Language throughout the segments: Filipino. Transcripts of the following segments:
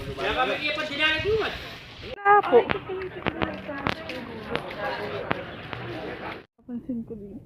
Kaya kami kaya pa dinalaguan. Po. Napansin ko din.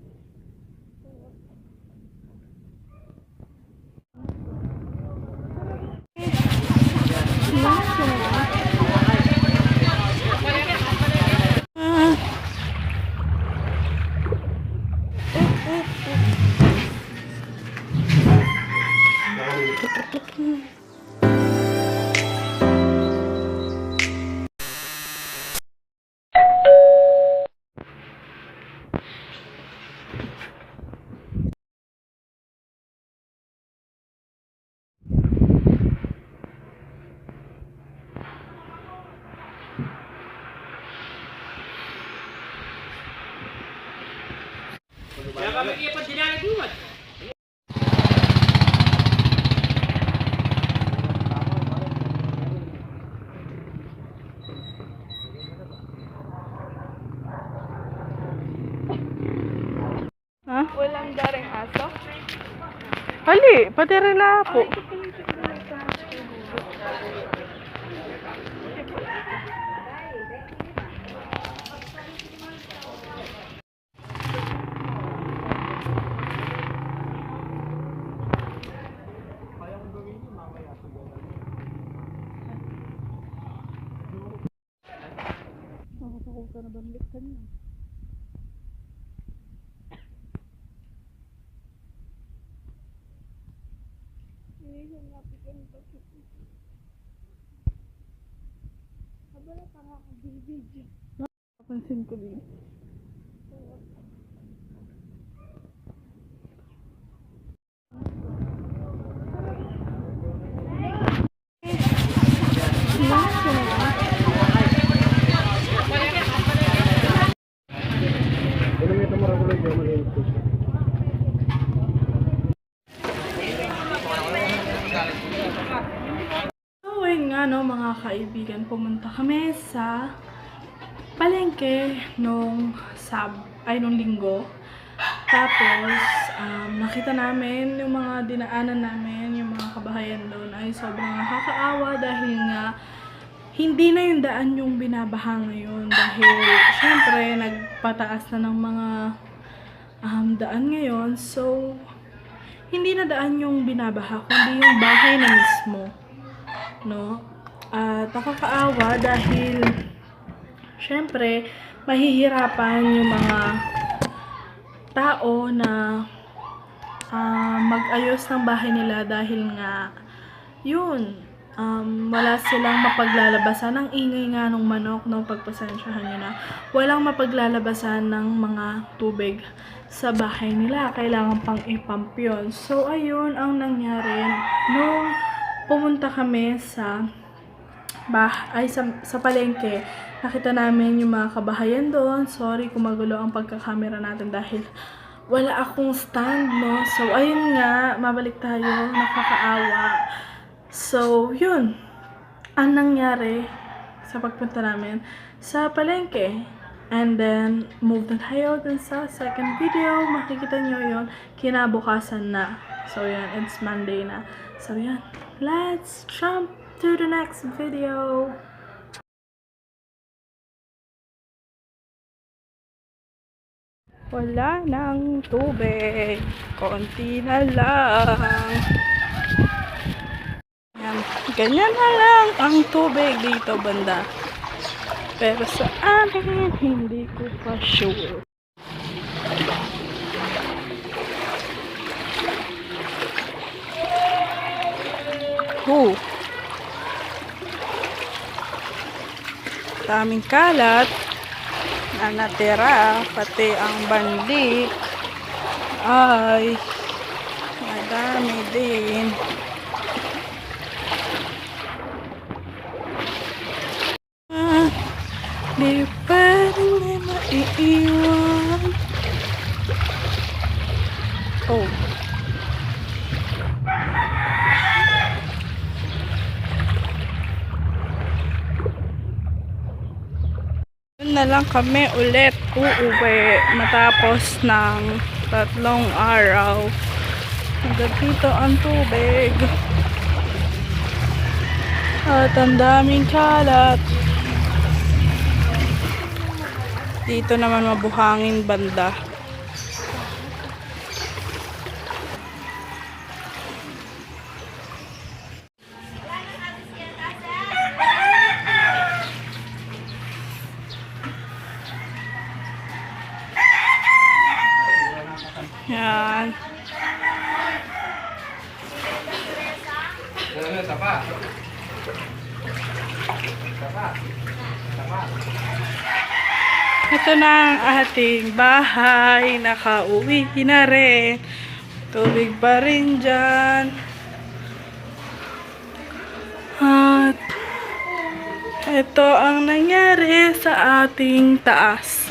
Kaya kami kaya pa dinalaguan. Ha? Walang daring aso? Hali, patirila po. Nakasakot ka na ba ng liktan niya? Hindi ko napikin pa siya. Habala pa nga ako video. Napansin ko din. So, ayun nga no, mga kaibigan, pumunta kami sa palengke nung linggo. Tapos, nakita namin yung mga dinaanan namin, yung mga kabahayan doon ay sobrang nakakaawa dahil nga hindi na yung daan yung binabaha ngayon dahil syempre nagpataas na ng mga daan ngayon. So, hindi na daan yung binabaha, kundi yung bahay na mismo. No? At nakakaawa dahil syempre mahihirapan yung mga tao na mag-ayos ng bahay nila dahil nga yun, wala silang mapaglalabasan. Ang ingay nga ng manok, no, pagpasensyahan nyo na, walang mapaglalabasan ng mga tubig sa bahay nila, kailangan pang ipump yun. So ayun ang nangyari nung pumunta kami sa palengke. Nakita namin yung mga kabahayan doon. Sorry kung magulo ang pagkakamera natin dahil wala akong stand, no. So ayun nga, mabalik tayo, nakakaawa. So yun ang nangyari sa pagpunta namin sa palengke. And then move na tayo dun sa second video. Makikita nyo yun kinabukasan na. So yan, it's Monday na. So yan, let's jump to the next video. Wala nang tubig. Konti na lang. Yan. Ganyan na lang ang tubig dito banda. Pero sa amin, hindi ko pa sure. Daming kalat na natira, pati ang bandik ay madami din. Di pa rin na maiiwan. Oh. Yun na lang kami ulit uuwi matapos ng 3 araw. Hanggang dito ang tubig. At ang daming kalat. Dito naman mabuhangin banda. Yan. Ito na ang ating bahay. Nakauwi na rin. Tubig pa rin dyan. At ito ang nangyari sa ating taas.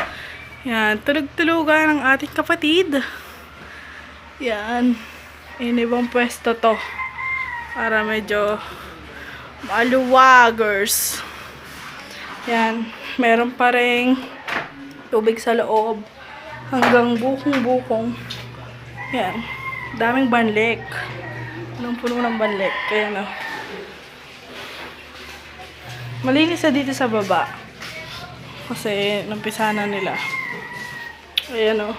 Yan. Tulog-tulugan ng ating kapatid. Yan. Inibang pwesto to. Para medyo maluwagers. Yan. Meron pa rin tubig sa loob. Hanggang bukong-bukong. Yan. Daming banlek. Punong-puno ng banlek. Kaya no. Malinis na dito sa baba. Kasi nampisa na nila. Ayan o.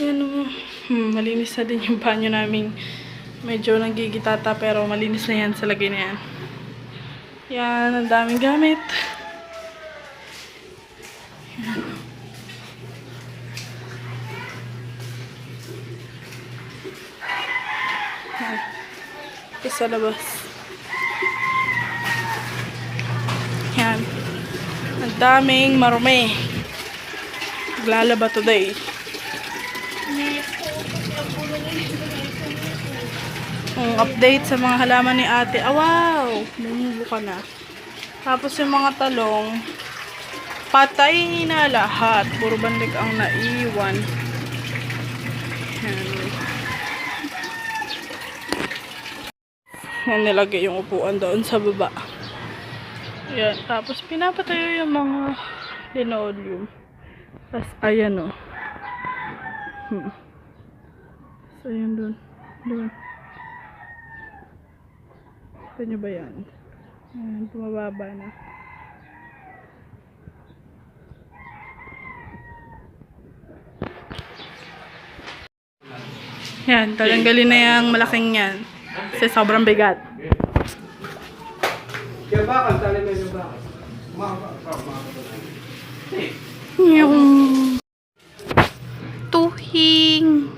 Ayan o. Malinis na din yung banyo namin. Medyo nagigitata pero malinis na yan sa lagay na yan. Yan. Ang daming gamit. Ito sa labas. Yan. Ang daming marumi. Maglalaba today. Update sa mga halaman ni ate. Ah, wow! Bumubo ka na. Tapos yung mga talong, patay na lahat. Puro bandik ang naiwan. Yan. Yan, nilagay yung upuan doon sa baba. Yan. Tapos pinapatayo yung mga linoleum. Tapos ayan o. So ayan doon. Doon. Ito nyo ba yan? Ayan, tumababa na. Yan, talanggalin na yung malaking yan. Kasi sobrang bigat. Yung tuhing.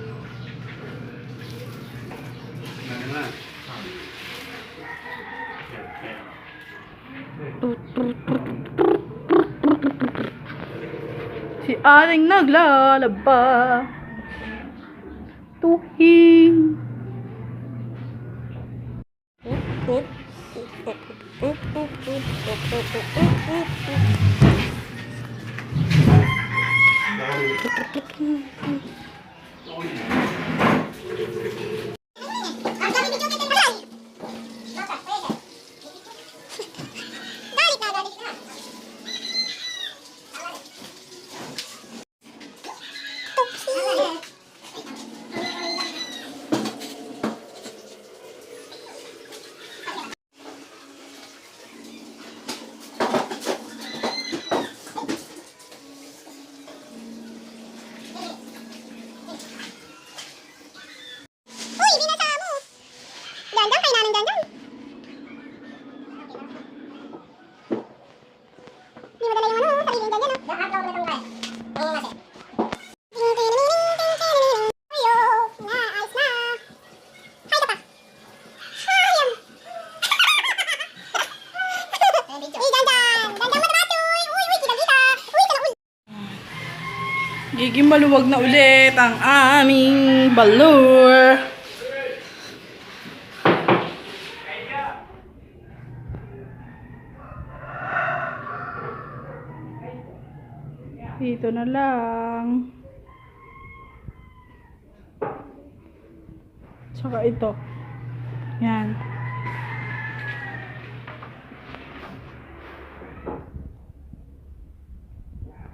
Si ating naglalaba. Tuhing. Giging maluwag na ulit ang aming balur. Dito na lang. Tsaka ito. Yan.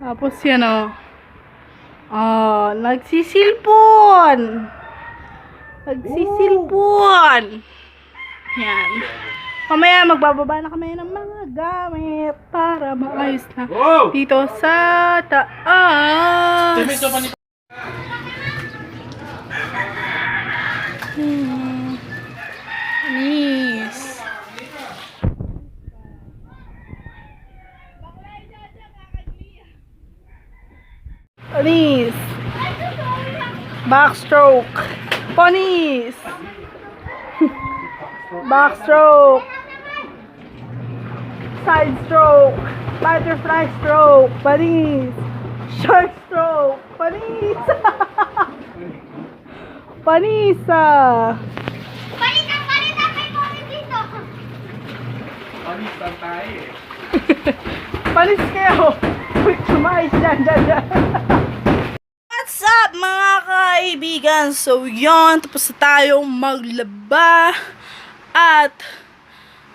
Tapos yan o. Nagsisilpon! Nagsisilpon! Yan. Mamaya magbababa na kami ng mga gamit para maayos na Oh! dito sa taas. Anis. Anis. Backstroke. Ponies. Backstroke. Side stroke. Butterfly stroke. Ponies. Short stroke. Ponies. Panisa. Palit ang may comment dito. Panis kayo. Uy, sumayos dyan. What's up mga kaibigan? So yun, tapos na tayong maglaba. At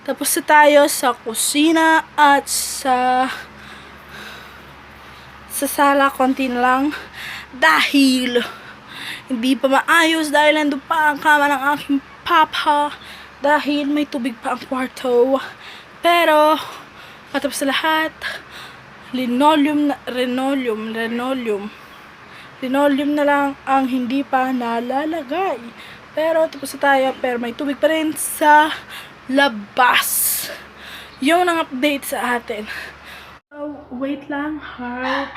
tapos na tayo sa kusina at sa sala konti na lang. Dahil hindi pa maayos dahil nandun pa ang kama ng aking papa. Dahil may tubig pa ang kwarto. Pero, matapos sa lahat, linoleum na lang ang hindi pa nalalagay. Pero, tapos na tayo, pero may tubig pa rin sa labas. Yun ang update sa atin. So, wait lang, heart.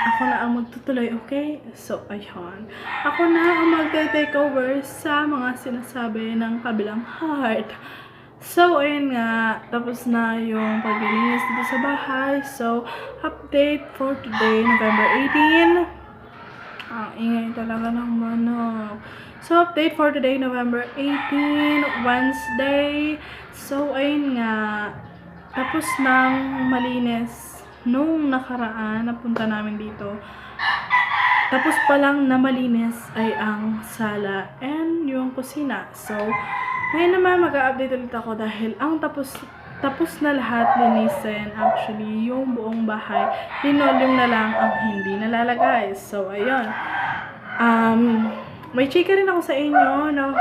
Ako na ang magtutuloy, okay? So, ayun. Ako na ang magte-take over sa mga sinasabi ng kabilang heart. So, ayun nga. Tapos na yung paglilinis dito sa bahay. So, update for today, November 18. Ang ingay talaga ng manok. So, update for today, November 18, Wednesday. So, ayun nga. Tapos nang malinis nung nakaraan, napunta namin dito. Tapos pa lang na malinis ay ang sala and yung kusina. So, ngayon naman mag-a-update ulit ako dahil ang tapos na lahat linisin. Actually, yung buong bahay, linoleum na lang ang hindi nalalagay. So, ayun. May chika rin ako sa inyo, no?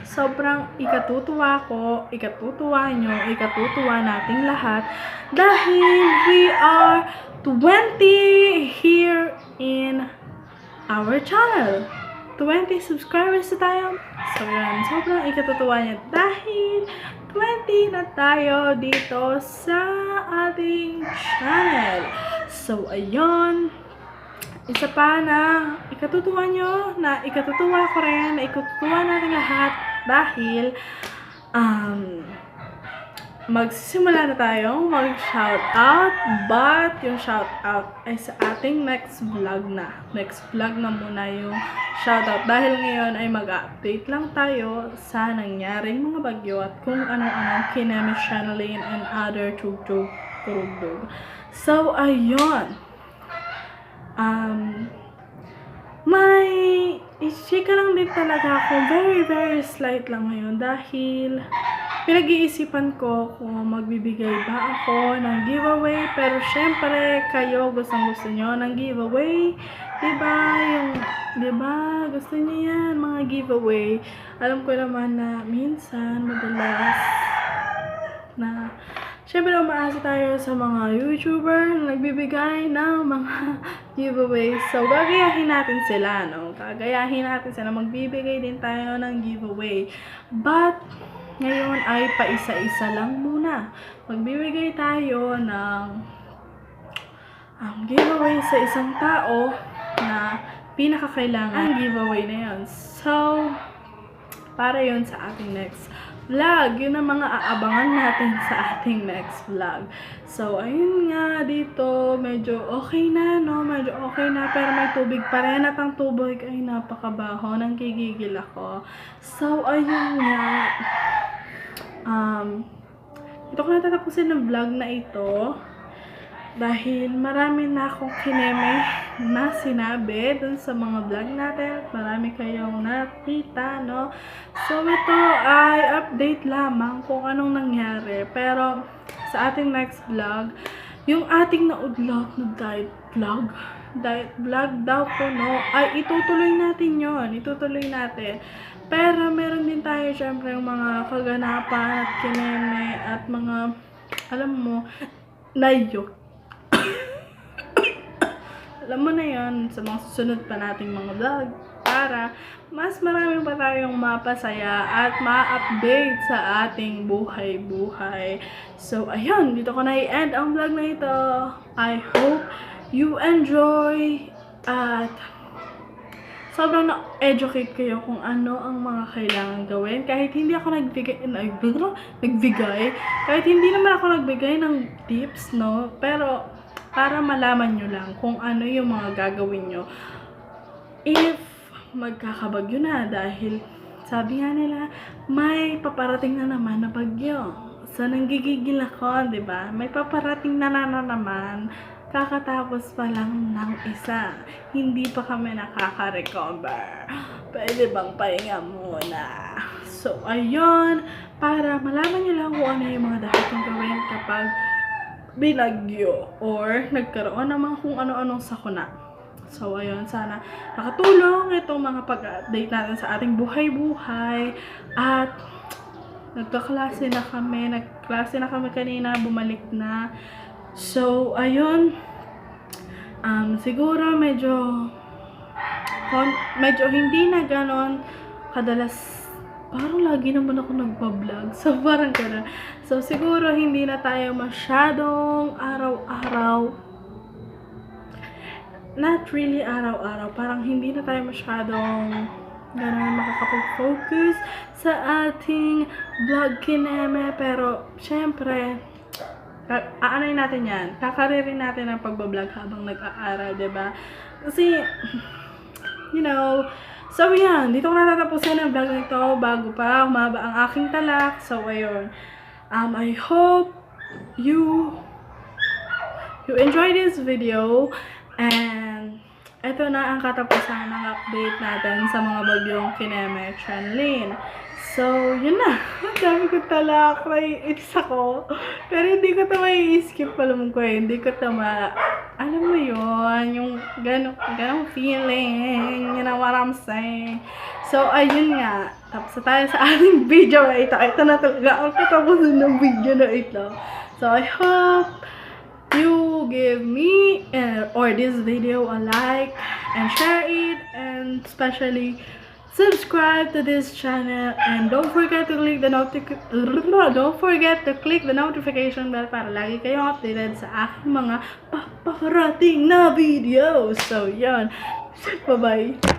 Sobrang ikatutuwa ko, ikatutuwa nyo, ikatutuwa nating lahat dahil we are 20 here in our channel. 20 subscribers na tayo. So yan, sobrang ikatutuwa niya dahil 20 na tayo dito sa ating channel. So ayun. Isa pa na ikatutuwa nyo, na ikatutuwa ko rin, na ikatutuwa natin lahat dahil magsisimula na tayong mag-shoutout, but yung shoutout ay sa ating next vlog na. Next vlog na muna yung shoutout dahil ngayon ay mag-update lang tayo sa nangyaring mga bagyo at kung ano-ano kineme Channeline and other chug-chug kurugdog. So, ayun. May i-chika lang din talaga ako, very slight lang ngayon dahil pinag-iisipan ko kung magbibigay ba ako ng giveaway, pero syempre kayo gustong-gusto nyo ng giveaway, diba? Diba? Gusto nyo yan, mga giveaway. Alam ko naman na minsan, madalas na syempre, umaasa tayo sa mga YouTuber na nagbibigay ng mga giveaways. So, gagayahin natin sila, no? Gagayahin natin sila. Magbibigay din tayo ng giveaway. But, ngayon ay paisa-isa lang muna. Magbibigay tayo ng giveaway sa isang tao na pinakakailangan giveaway na yun. So, para yun sa ating next vlog. Yun ang mga aabangan natin sa ating next vlog. So, ayun nga, dito, medyo okay na, no? Medyo okay na, pero may tubig pa rin. At ang tubig ay napakabaho. Nang gigigil ako. So, ayun nga. Ito ko na tatapusin ng vlog na ito. Dahil marami na akong kineme na sinabi dun sa mga vlog natin. Marami kayong nakita, no? So, ito ay update lamang kung anong nangyari. Pero, sa ating next vlog, yung ating naudlot na diet vlog daw ko, no? Ay, itutuloy natin yon. Itutuloy natin. Pero meron din tayo syempre yung mga kaganapan at kineme at mga, alam mo, layok. Alam mo na yon sa mga susunod pa nating mga vlog para mas marami pa tayong mapasaya at ma-update sa ating buhay-buhay. So, ayun, dito ko na i-end ang vlog na ito. I hope you enjoy at sobrang na-educate kayo kung ano ang mga kailangan gawin. Kahit hindi ako nagbigay, kahit hindi naman ako nagbigay ng tips, no? Pero, para malaman nyo lang kung ano yung mga gagawin nyo if magkakabagyo na. Dahil, sabi nga nila, may paparating na naman na bagyo. So, nanggigigil ako, di ba? May paparating na naman. Kakatapos pa lang ng isa. Hindi pa kami nakaka-recover. Pwede bang pahinga muna? So, ayun. Para malaman nyo lang kung ano yung mga dapat yung gawin kapag binagyo or nagkaroon naman kung ano-anong sakuna. So, ayun. Sana nakatulong itong mga pag-update natin sa ating buhay-buhay. At nagkaklase na kami. Nagklase na kami kanina. Bumalik na. So, ayun, siguro medyo hindi na ganon kadalas, parang lagi naman ako nagpa-vlog, so parang ganon. So, siguro hindi na tayo masyadong araw-araw, not really araw-araw, parang hindi na tayo masyadong ganon makakapag-focus sa ating vlog kineme, pero syempre, aanay natin yan. Kakaririn natin ang pagbablog habang nag-aaral, diba? Kasi, you know, so yan, dito ko natatapusin ang vlog nito bago pa umaba ang aking talak. So, ayun. I hope you enjoy this video and ito na ang katapusan ng update natin sa mga bagyong kineme Chanlin. So, yun na. Ang dami ko talak. Naiinis ako. Pero hindi ko ito mai-skip. Alam ko eh. Hindi ko ito alam mo yun. Yung ganong feeling. You know what I'm saying. So, ayun nga. Tapos na tayo sa ating video na ito. Ito na talaga ang katapusan ng video na ito. So, I hope you give me or this video a like and share it, and especially subscribe to this channel, and don't forget to click the notification bell para lagi kayong updated sa aking mga paparating na videos. So, yan. Bye-bye.